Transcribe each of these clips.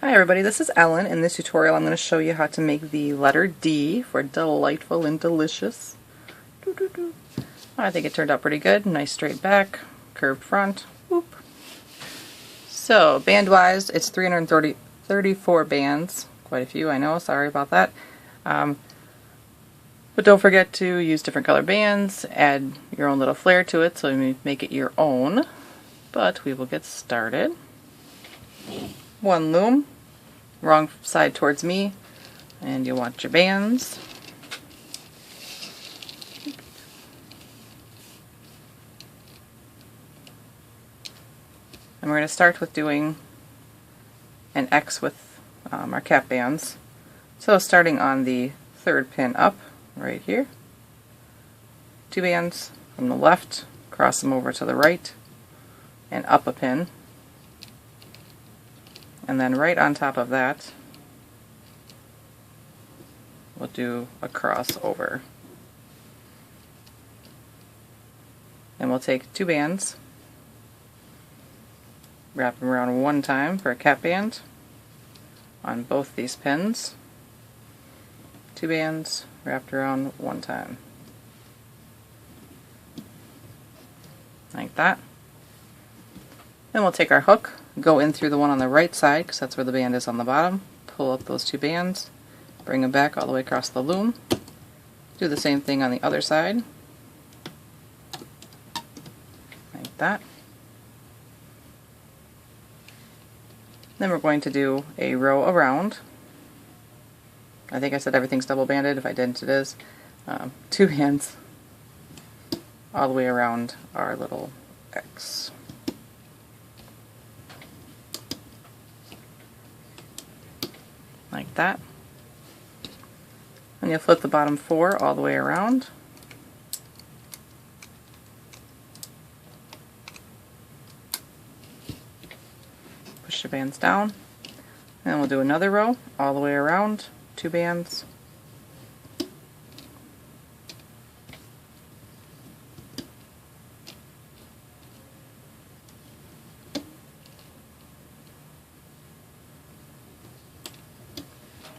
Hi everybody, this is Ellen. In this tutorial I'm going to show you how to make the letter D for delightful and delicious. I think it turned out pretty good. Nice straight back, curved front. Whoop. So band wise it's 334 bands. Quite a few, I know, sorry about that. But don't forget to use different color bands, add your own little flair to it so you make it your own. But we will get started. One loom, wrong side towards me, and you want your bands. And we're going to start with doing an X with our cap bands. So starting on the third pin up, right here, 2 bands from the left, cross them over to the right, and up a pin. And then right on top of that, we'll do a crossover. And we'll take 2 bands, wrap them around one time for a cap band on both these pins. 2 bands wrapped around one time. Like that. Then we'll take our hook, go in through the one on the right side, because that's where the band is on the bottom, pull up those 2 bands, bring them back all the way across the loom, do the same thing on the other side, like that. Then we're going to do a row around. I think I said everything's double banded. If I didn't, it is. 2 bands all the way around our little X. Like that. And you'll flip the bottom 4 all the way around. Push the bands down. And we'll do another row all the way around, 2 bands.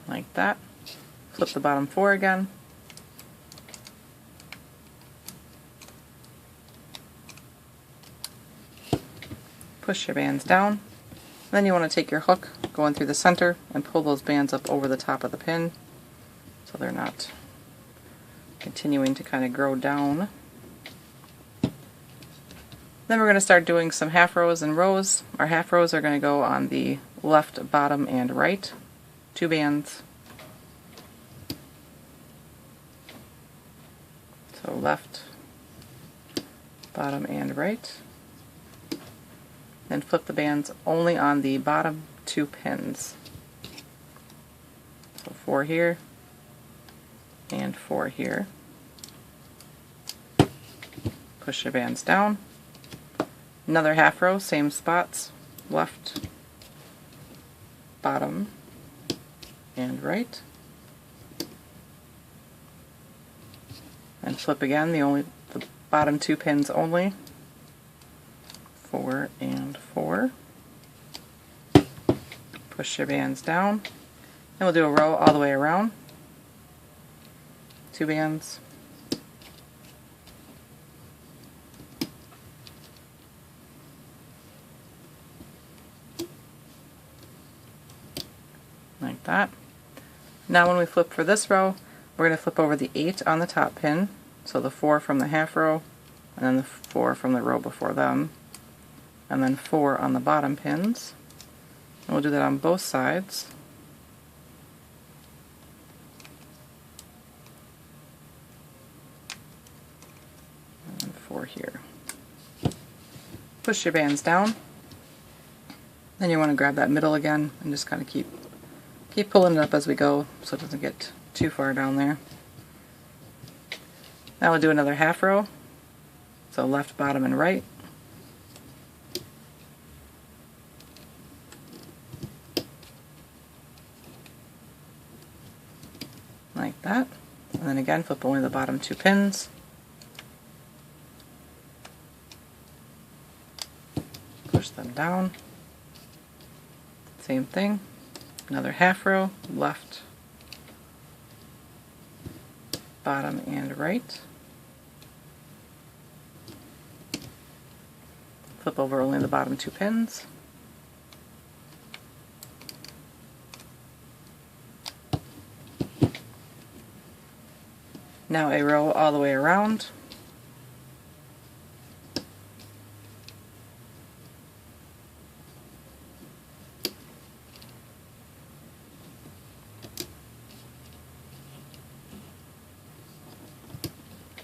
Like that. Flip the bottom 4 again. Push your bands down. Then you want to take your hook, go in through the center, and pull those bands up over the top of the pin so they're not continuing to kind of grow down. Then we're going to start doing some half rows and rows. Our half rows are going to go on the left, bottom, and right. 2 bands. So left, bottom, and right. Then flip the bands only on the bottom 2 pins. So 4 here and 4 here. Push your bands down. Another half row, same spots, left, bottom, and right. And flip again, the bottom 2 pins only. 4 and 4. Push your bands down. And we'll do a row all the way around. 2 bands. Like that. Now when we flip for this row, we're going to flip over the 8 on the top pin, so the 4 from the half row, and then the 4 from the row before them, and then 4 on the bottom pins. And we'll do that on both sides. And 4 here. Push your bands down. Then you want to grab that middle again and just kind of keep pulling it up as we go so it doesn't get too far down there. Now we'll do another half row. So left, bottom, and right. Like that. And then again, flip only the bottom 2 pins. Push them down. Same thing. Another half row, left, bottom, and right. Flip over only the bottom 2 pins. Now a row all the way around.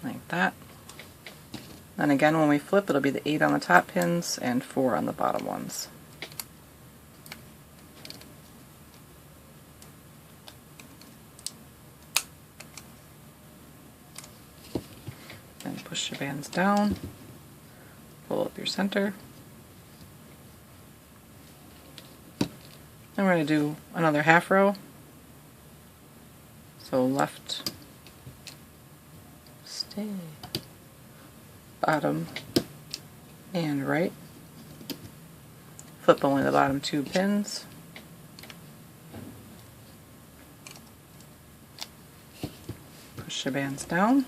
Like that. And again, when we flip, it'll be the 8 on the top pins and 4 on the bottom ones. And push your bands down, pull up your center. And we're going to do another half row. So left, stay, bottom, and right. Flip only the bottom 2 pins. Push your bands down.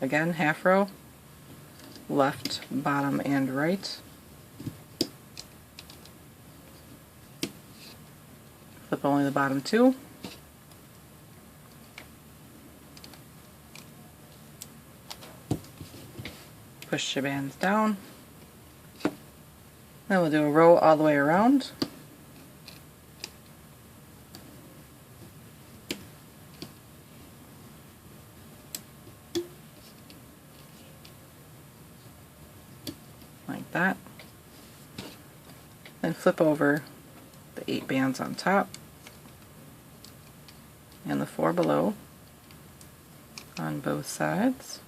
Again, half row, left, bottom, and right. Flip only the bottom 2. Push your bands down. Then we'll do a row all the way around. Like that. Then flip over the 8 bands on top and the 4 below on both sides.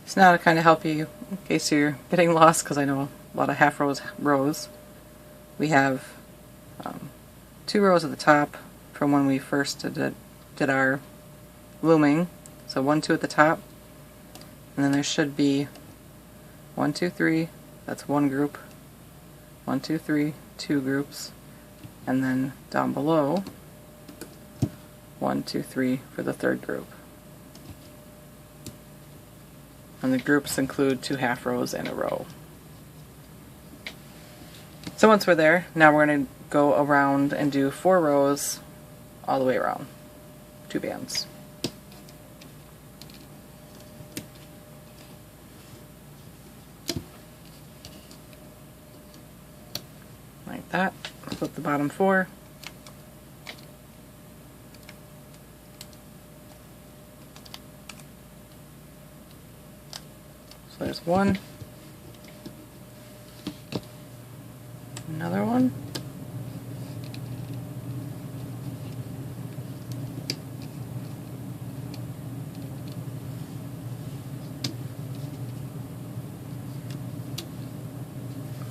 So now to kind of help you in case you're getting lost, because I know a lot of half rows, we have 2 rows at the top from when we first did our looming. So 1, 2 at the top, and then there should be 1, 2, 3, that's 1 group, 1, 2, 3, 2 groups, and then down below 1, 2, 3 for the 3rd group. And the groups include 2 half rows and a row. So once we're there, now we're going to go around and do 4 rows all the way around, 2 bands. Like that. Flip the bottom 4. So there's 1. Another one.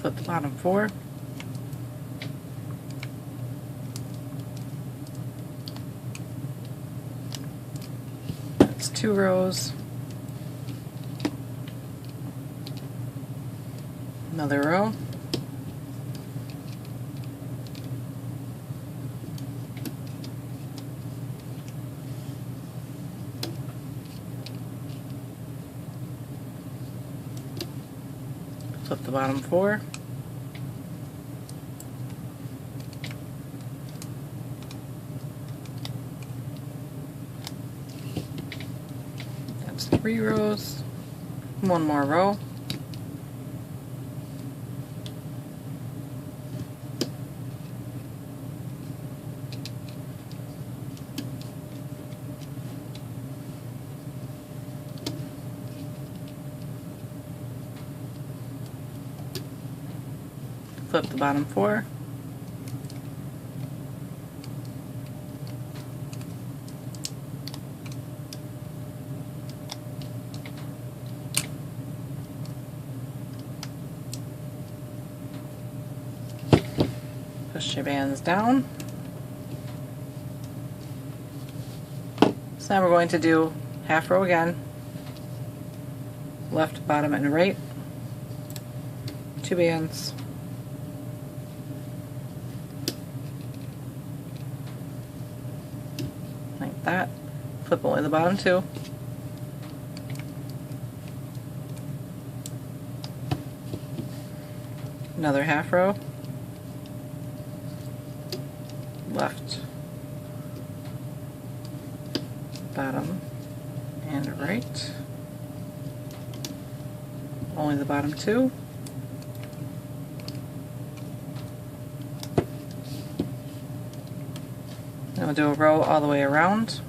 Flip the bottom 4. That's 2 rows. Another row. Flip the bottom 4. That's 3 rows. 1 more row. Flip the bottom 4. Push your bands down. So now we're going to do half row again, left, bottom, and right, 2 bands, like that, flip only the bottom 2, another half row, left, bottom, and right, only the bottom 2, then we'll do a row all the way around,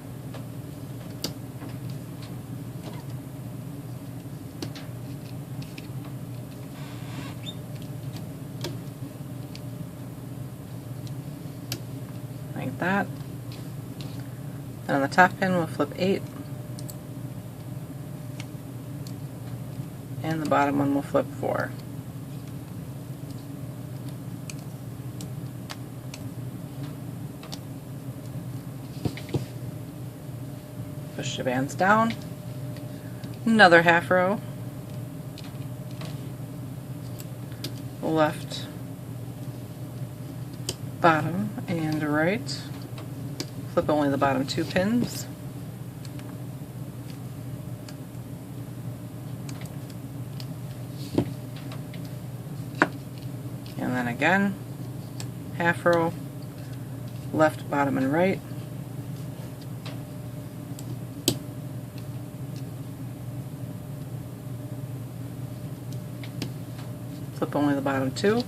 like that. And on the top pin we'll flip 8, and the bottom one will flip 4. Push the bands down, another half row, left, bottom, and right, flip only the bottom 2 pins, and then again, half row, left, bottom, and right, flip only the bottom 2,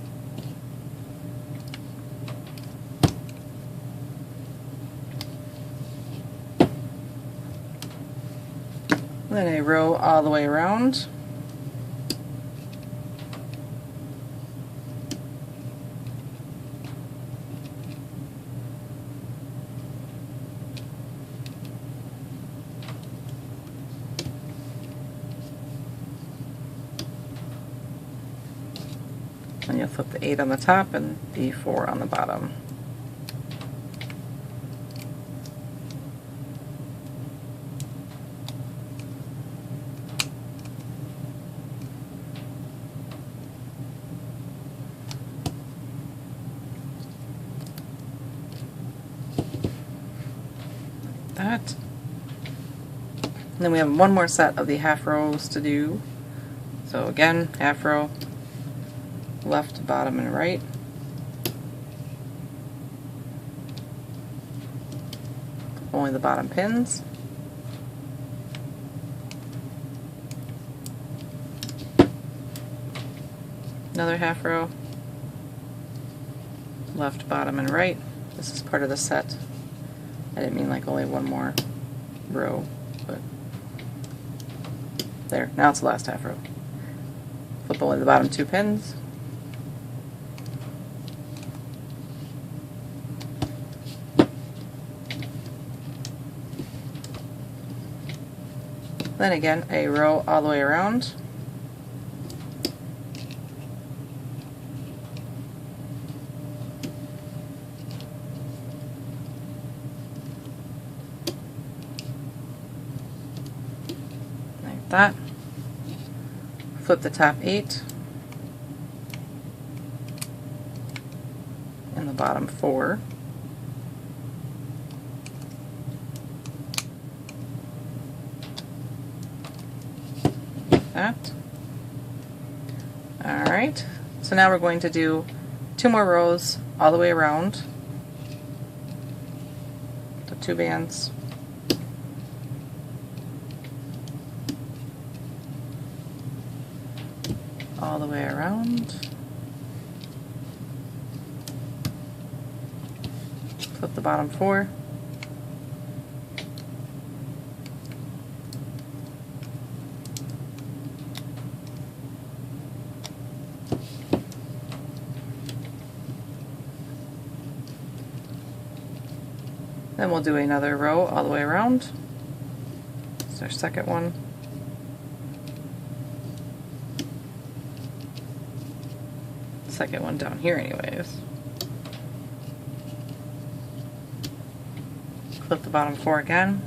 then a row all the way around, and you'll flip the 8 on the top and the 4 on the bottom. That. And then we have one more set of the half rows to do. So again, half row, left, bottom, and right. Only the bottom pins. Another half row, left, bottom, and right. This is part of the set. I didn't mean like only one more row, but there. Now it's the last half row. Flip only the bottom 2 pins. Then again, a row all the way around. Like that. Flip the top 8 and the bottom 4. That. Alright, so now we're going to do 2 more rows all the way around. So 2 bands. All the way around. Flip the bottom 4. Then we'll do another row all the way around. It's our second one. Second one down here anyways. Flip the bottom 4 again.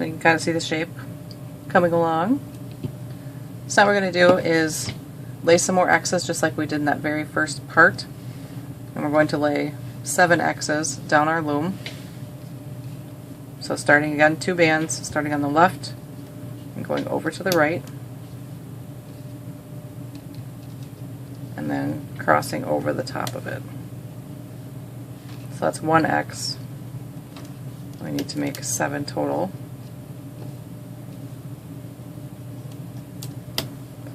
you can kind of see the shape coming along. So now what we're going to do is lay some more X's just like we did in that very first part. And we're going to lay 7 X's down our loom. So starting again 2 bands, starting on the left and going over to the right. And then crossing over the top of it. So that's 1 X. We need to make 7 total.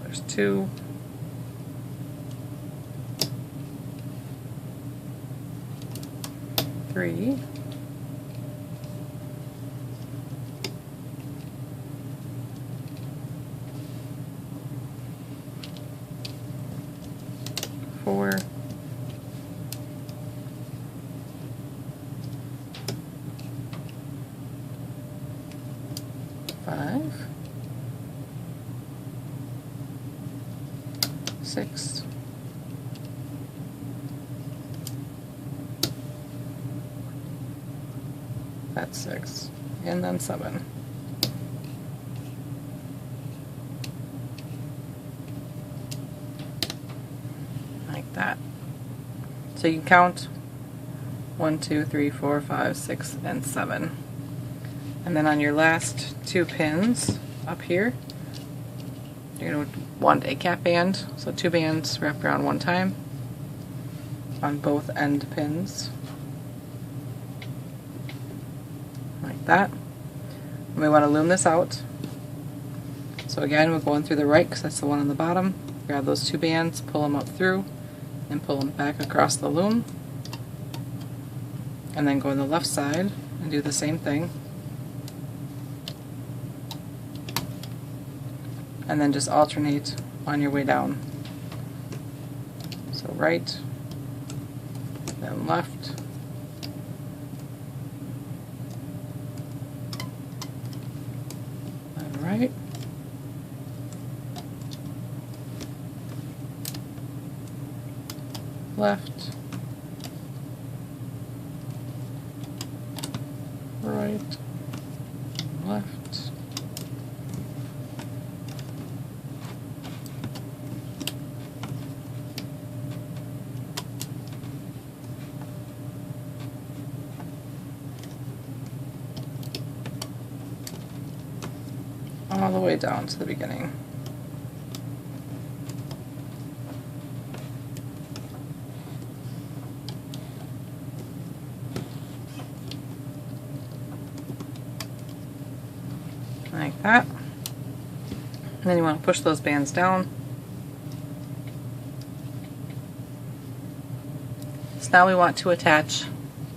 There's 2. 3. 4. 5. 6. 6. And then 7. Like that. So you can count 1, 2, 3, 4, 5, 6, and 7. And then on your last 2 pins up here, you're going to want a cap band. So 2 bands wrapped around 1 time on both end pins. Like that. And we want to loom this out. So again, we're going through the right because that's the one on the bottom. Grab those 2 bands, pull them up through, and pull them back across the loom. And then go on the left side and do the same thing. And then just alternate on your way down. So right, then left, then right, left, right, left, all the way down to the beginning. Like that. And then you want to push those bands down. So now we want to attach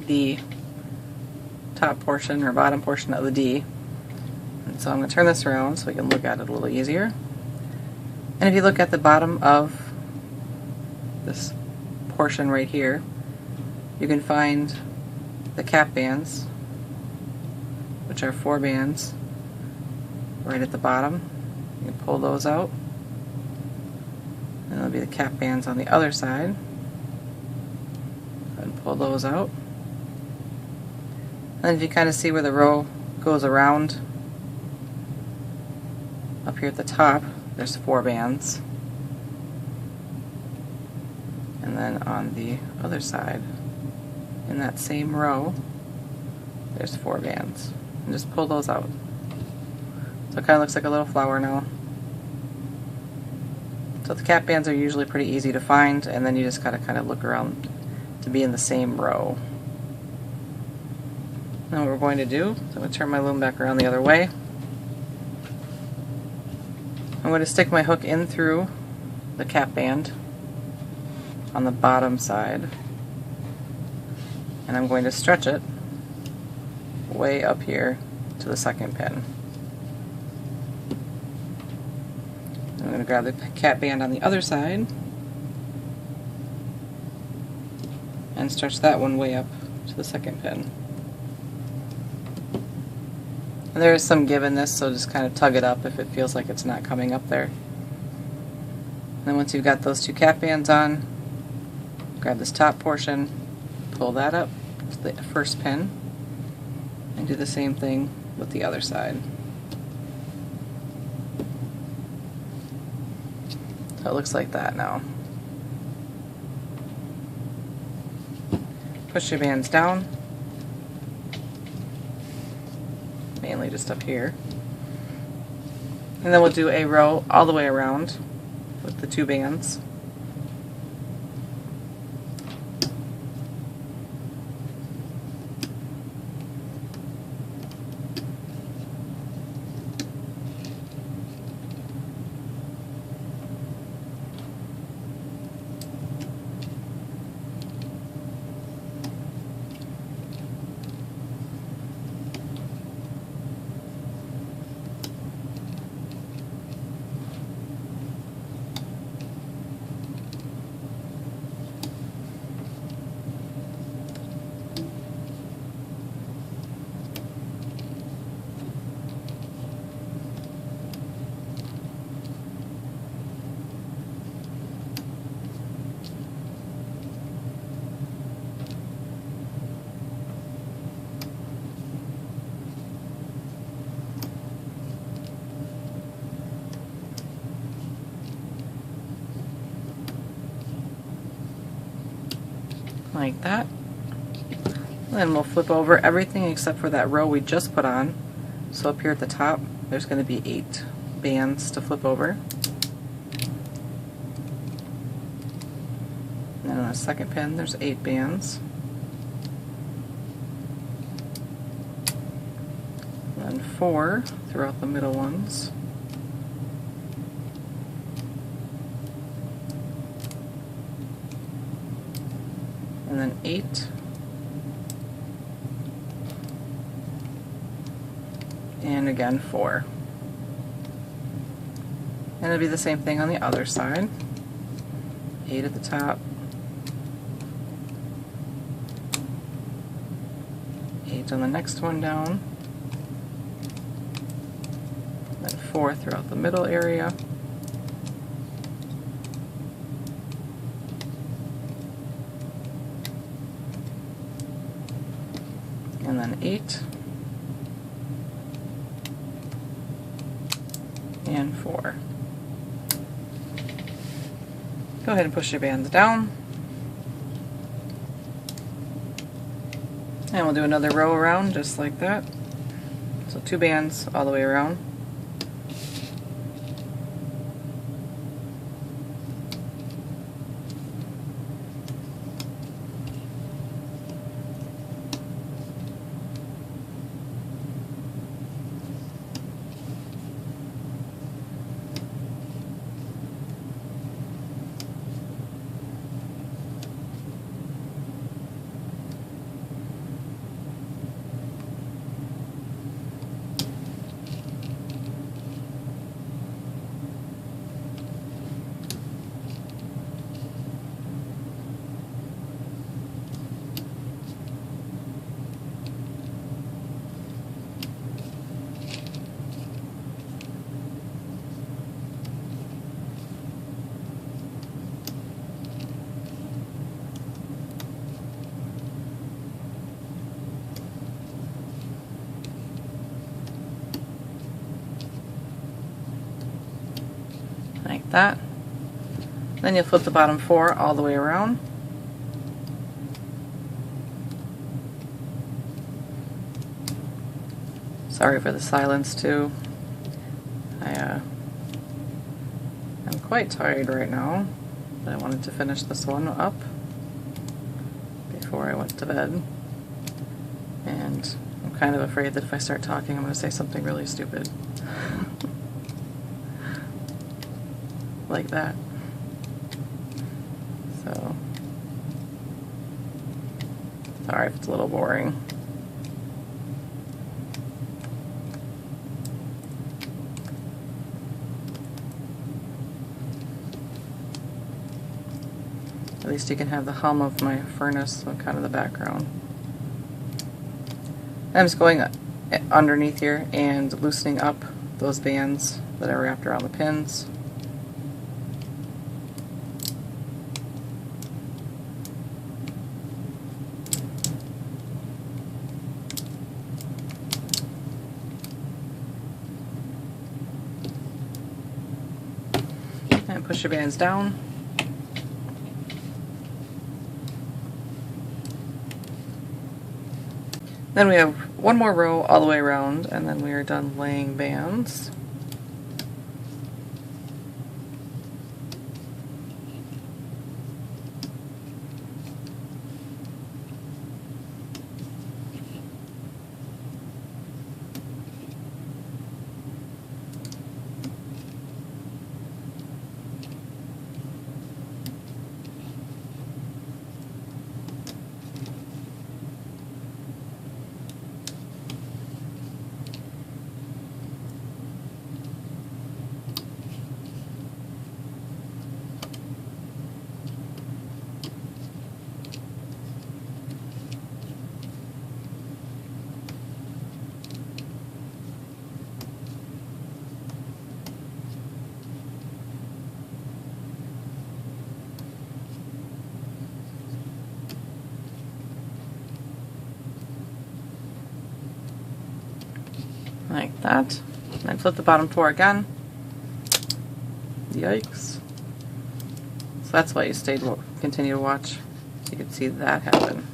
the top portion or bottom portion of the D. And so I'm going to turn this around so we can look at it a little easier. And if you look at the bottom of this portion right here, you can find the cap bands, which are 4 bands right at the bottom. You can pull those out. And there'll be the cap bands on the other side. And pull those out. And then if you kind of see where the row goes around, up here at the top, there's 4 bands. And then on the other side, in that same row, there's 4 bands. And just pull those out. So it kind of looks like a little flower now. So the cap bands are usually pretty easy to find, and then you just gotta kind of look around to be in the same row. Now what we're going to do, so I'm going to turn my loom back around the other way. I'm going to stick my hook in through the cap band on the bottom side, and I'm going to stretch it way up here to the second pin. I'm going to grab the cap band on the other side and stretch that one way up to the second pin. And there is some give in this, so just kind of tug it up if it feels like it's not coming up there. And then once you've got those 2 cap bands on, grab this top portion, pull that up to the first pin, and do the same thing with the other side. So it looks like that now. Push your bands down, mainly just up here. And then we'll do a row all the way around with the 2 bands. Like that. Then we'll flip over everything except for that row we just put on. So up here at the top, there's going to be 8 bands to flip over. And then on the second pin, there's 8 bands. And then 4 throughout the middle ones. And then 8, and again 4. And it'll be the same thing on the other side. 8 at the top, 8 on the next one down, then 4 throughout the middle area. And then 8 and 4. Go ahead and push your bands down, and we'll do another row around just like that. So 2 bands all the way around. Like that. Then you'll flip the bottom 4 all the way around. Sorry for the silence too. I'm quite tired right now, but I wanted to finish this one up before I went to bed. And I'm kind of afraid that if I start talking, I'm going to say something really stupid. Like that. So, sorry if it's a little boring. At least you can have the hum of my furnace on kind of the background. I'm just going underneath here and loosening up those bands that I wrapped around the pins. and push your bands down. Then we have one more row all the way around, and then we are done laying bands. Like that. And then flip the bottom 4 again. Yikes. So that's why you continue to watch. So you can see that happen.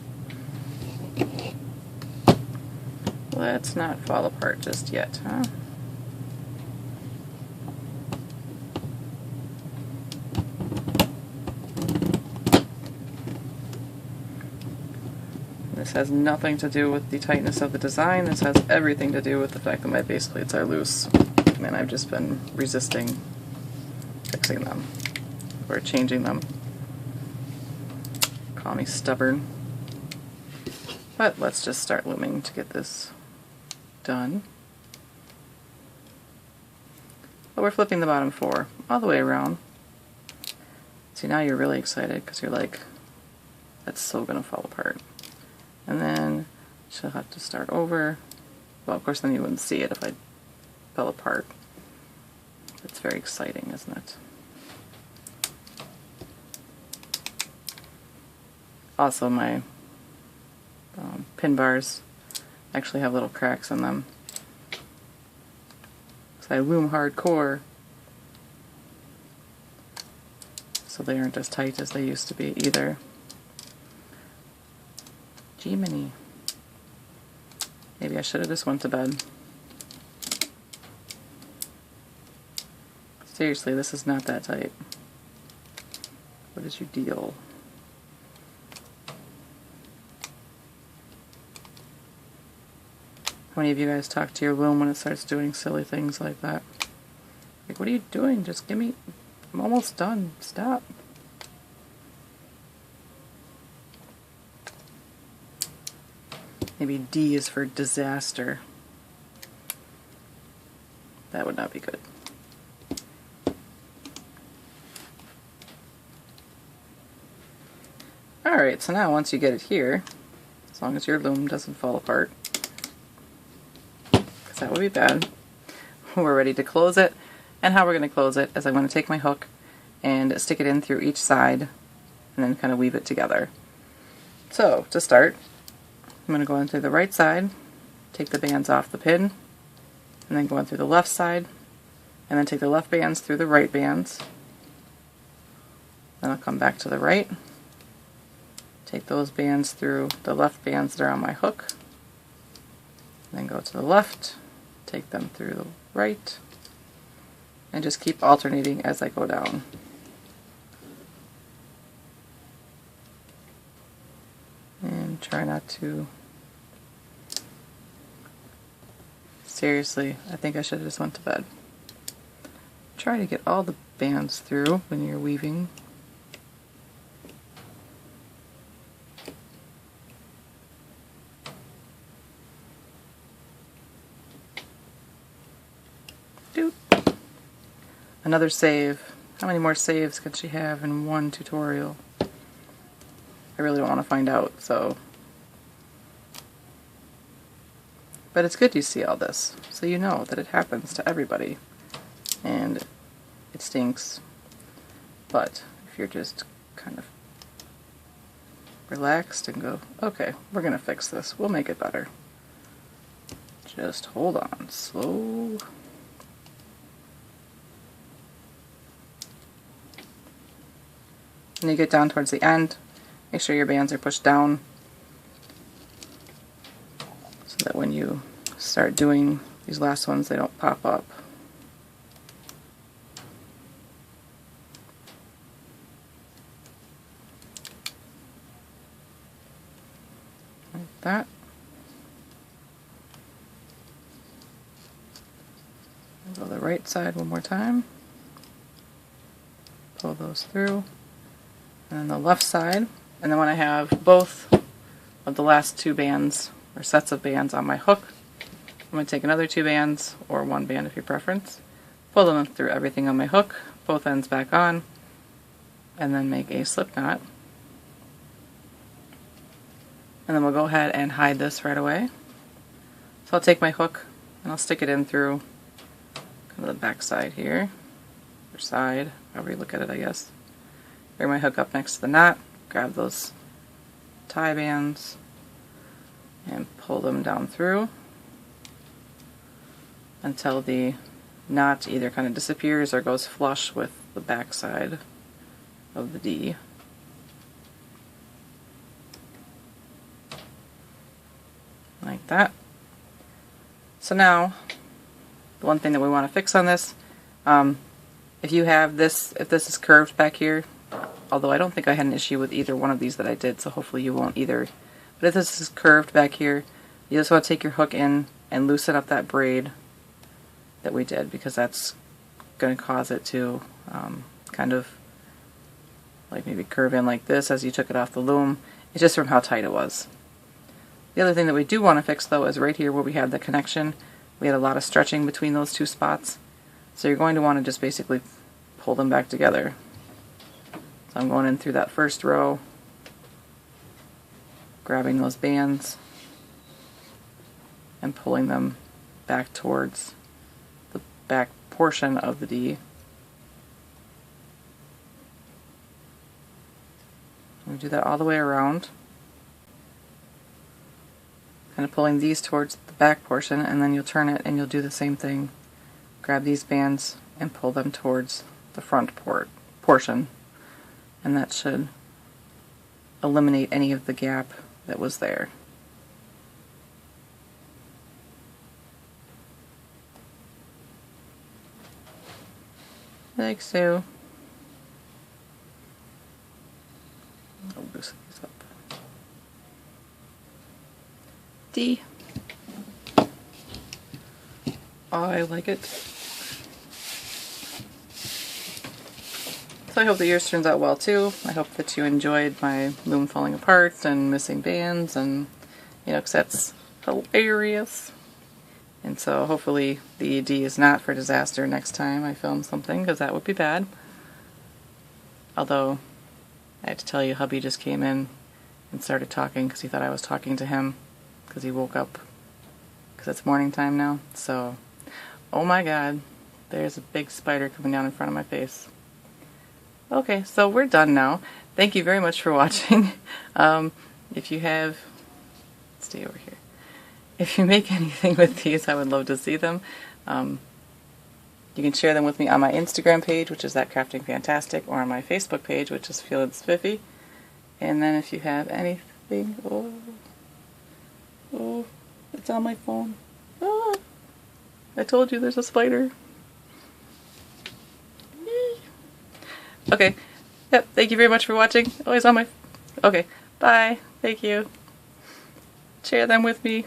Let's not fall apart just yet, huh? This has nothing to do with the tightness of the design. This has everything to do with the fact that my base plates are loose, and I've just been resisting fixing them or changing them. Call me stubborn. But let's just start looming to get this done. But we're flipping the bottom 4 all the way around. See, now you're really excited because you're like, that's so gonna fall apart. And then she'll have to start over. Well, of course, then you wouldn't see it if I fell apart. It's very exciting, isn't it? Also, my pin bars actually have little cracks in them. So I loom hardcore, so they aren't as tight as they used to be either. Jiminy. Maybe I should have just went to bed. Seriously, this is not that tight. What is your deal? How many of you guys talk to your loom when it starts doing silly things like that? Like, what are you doing? Just give me... I'm almost done. Stop. Maybe D is for disaster. That would not be good. Alright, so now once you get it here, as long as your loom doesn't fall apart, because that would be bad, we're ready to close it. And how we're going to close it is I'm going to take my hook and stick it in through each side and then kind of weave it together. So, to start, I'm going to go in through the right side, take the bands off the pin, and then go in through the left side, and then take the left bands through the right bands. Then I'll come back to the right, take those bands through the left bands that are on my hook, then go to the left, take them through the right, and just keep alternating as I go down. And try not to... Seriously, I think I should have just went to bed. Try to get all the bands through when you're weaving. Doop. Another save. How many more saves can she have in one tutorial? I really don't want to find out, so... But it's good you see all this, so you know that it happens to everybody, and it stinks. But if you're just kind of relaxed and go, okay, we're gonna fix this, we'll make it better. Just hold on, slow. And you get down towards the end, make sure your bands are pushed down so that when you start doing these last ones, they don't pop up. Like that. Go the right side one more time. Pull those through. And then the left side. And then when I have both of the last two bands, or sets of bands on my hook, I'm going to take another two bands, or one band if your preference, pull them through everything on my hook, both ends back on, and then make a slip knot. And then we'll go ahead and hide this right away. So I'll take my hook and I'll stick it in through kind of the back side here, or side, however you look at it, I guess. Bring my hook up next to the knot, grab those tie bands, and pull them down through until the knot either kind of disappears or goes flush with the back side of the D. Like that. So now, the one thing that we want to fix on this, if you have this, if this is curved back here, although I don't think I had an issue with either one of these that I did, so hopefully you won't either. But if this is curved back here, you just want to take your hook in and loosen up that braid that we did, because that's going to cause it to kind of like maybe curve in like this as you took it off the loom. It's just from how tight it was. The other thing that we do want to fix though is right here where we had the connection. We had a lot of stretching between those two spots. So you're going to want to just basically pull them back together. So I'm going in through that first row, grabbing those bands, and pulling them back towards the back portion of the D. We do that all the way around, kind of pulling these towards the back portion, and then you'll turn it and you'll do the same thing. Grab these bands and pull them towards the front portion, and that should eliminate any of the gap that was there. Like so. I'll loosen these up. D. I like it. So I hope that yours turns out well too. I hope that you enjoyed my loom falling apart and missing bands, and you know, because that's hilarious. And so hopefully the D is not for disaster next time I film something, because that would be bad. Although I have to tell you, hubby just came in and started talking because he thought I was talking to him, because he woke up, because it's morning time now. So, oh my god, there's a big spider coming down in front of my face. Okay, so we're done now. Thank you very much for watching. If you have, stay over here. If you make anything with these, I would love to see them. You can share them with me on my Instagram page, which is That Crafting Fantastic, or on my Facebook page, which is feelinspiffy. And then if you have anything, oh, it's on my phone. Ah, I told you there's a spider. Okay. Yep, thank you very much for watching. Always on my... Okay, bye. Thank you. Share them with me.